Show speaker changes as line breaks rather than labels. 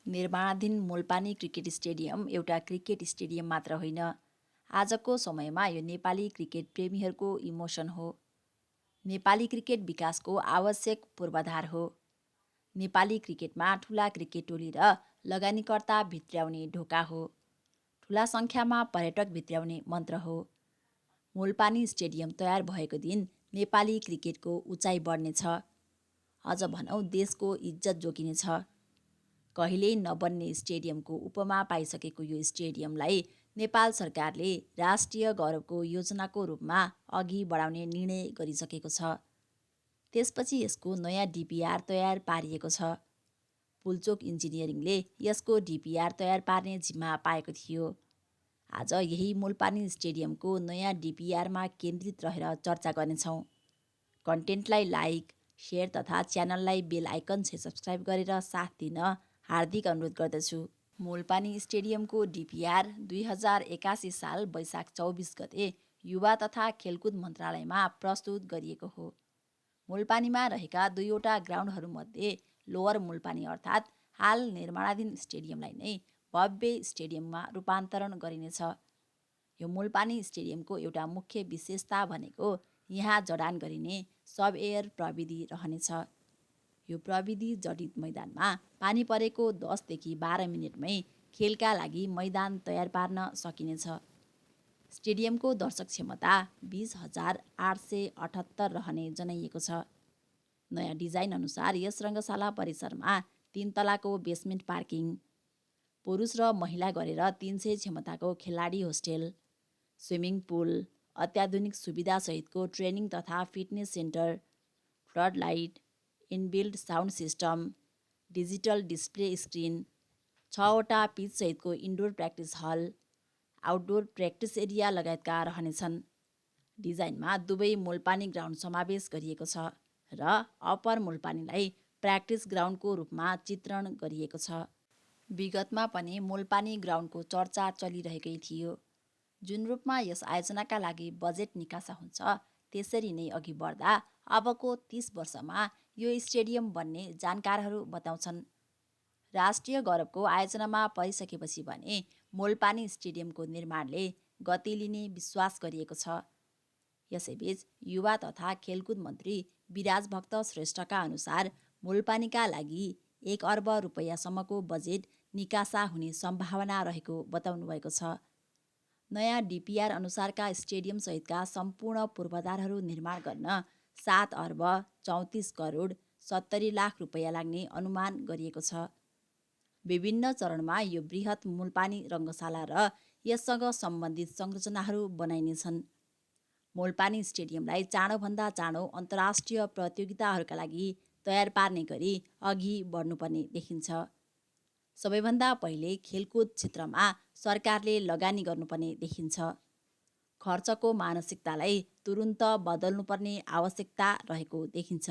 निर्माणाधीन Mulpani cricket stadium एउटा cricket stadium मात्र होइन, आजको समयमा यो नेपाली क्रिकेट प्रेमीहरूको इमोसन हो। नेपाली क्रिकेट विकासको आवश्यक पूर्वाधार हो। नेपाली क्रिकेटमा ठुला क्रिकेट टोली र लगानीकर्ता भित्र्याउने ढोका हो। ठुला सङ्ख्यामा पर्यटक भित्र्याउने मन्त्र हो। मुलपानी स्टेडियम तयार भएको दिन नेपाली क्रिकेटको उचाइ बढ्नेछ। अझ भनौँ देशको इज्जत जोगिनेछ। कहिल्यै नबन्ने स्टेडियमको उपमा पाइसकेको यो स्टेडियमलाई नेपाल सरकारले राष्ट्रिय गौरवको योजनाको रूपमा अघि बढाउने निर्णय गरिसकेको छ। त्यसपछि यसको नयाँ डिपिआर तयार पारिएको छ। पुलचोक इन्जिनियरिङले यसको डिपिआर तयार पार्ने जिम्मा पाएको थियो। आज यही मुलपानी स्टेडियमको नयाँ डिपिआरमा केन्द्रित रहेर चर्चा गर्नेछौँ। कन्टेन्टलाई लाइक, सेयर तथा च्यानललाई बेल आइकन सब्सक्राइब गरेर साथ दिन हार्दिक अनुरोध गर्दछु। मुलपानी स्टेडियमको डिपिआर 2081 साल वैशाख 24 गते युवा तथा खेलकुद मन्त्रालयमा प्रस्तुत गरिएको हो। मुलपानीमा रहेका दुईवटा ग्राउन्डहरूमध्ये लोवर मुलपानी अर्थात् हाल निर्माणाधीन स्टेडियमलाई नै भव्य स्टेडियममा रूपान्तरण गरिनेछ। यो मुलपानी स्टेडियमको एउटा मुख्य विशेषता भनेको यहाँ जडान गरिने सब एयर प्रविधि रहनेछ। यो प्रविधि जडित मैदानमा पानी परेको 10 देखि 12 मिनटमै खेलका लागि मैदान तयार पार्न सकिनेछ। स्टेडियमको दर्शक क्षमता 20,878 रहने जनाइएको छ। नयाँ डिजाइन अनुसार यस रङ्गशाला परिसरमा 3 तलाको बेसमेन्ट पार्किङ, पुरुष र महिला गरेर 300 क्षमताको खेलाडी होस्टेल, स्विमिङ पुल, अत्याधुनिक सुविधासहितको ट्रेनिङ तथा fitness centre, flood light, inbuilt sound system, digital display screen, 6वटा पिचसहितको indoor practice hall, outdoor practice area लगायतका रहनेछन्। डिजाइनमा दुवै मुलपानी ग्राउन्ड समावेश गरिएको छ र अप्पर मुलपानीलाई प्र्याक्टिस ग्राउन्डको रूपमा चित्रण गरिएको छ। विगतमा पनि मुलपानी ग्राउन्डको चर्चा चलिरहेकै थियो। जुन रूपमा यस आयोजनाका लागि बजेट निकासा हुन्छ त्यसरी नै अघि बढ्दा अबको 30 वर्षमा यो स्टेडियम बन्ने जानकारहरू बताउँछन्। राष्ट्रिय गौरवको आयोजनामा परिसकेपछि भने मुलपानी स्टेडियमको निर्माणले गति लिने विश्वास गरिएको छ। यसैबीच युवा तथा खेलकुद मन्त्री विराज भक्त श्रेष्ठका अनुसार मुलपानीका लागि 1 अर्ब रुपैयाँसम्मको बजेट निकासा हुने सम्भावना रहेको बताउनु भएको छ। नयाँ डिपिआर अनुसारका स्टेडियम सहितका सम्पूर्ण पूर्वाधारहरू निर्माण गर्न 7 अर्ब 34 करोड 70 लाख रुपैयाँ लाग्ने अनुमान गरिएको छ। विभिन्न चरणमा यो बृहत मुलपानी रङ्गशाला र यससँग सम्बन्धित संरचनाहरू बनाइनेछन्। मुलपानी स्टेडियमलाई चाँडोभन्दा चाँडो अन्तर्राष्ट्रिय प्रतियोगिताहरूका लागि तयार पार्ने गरी अघि बढ्नुपर्ने देखिन्छ। सबैभन्दा पहिले खेलकुद क्षेत्रमा सरकारले लगानी गर्नुपर्ने देखिन्छ। खर्चको मानसिकतालाई तुरुन्त बदल्नुपर्ने आवश्यकता रहेको देखिन्छ।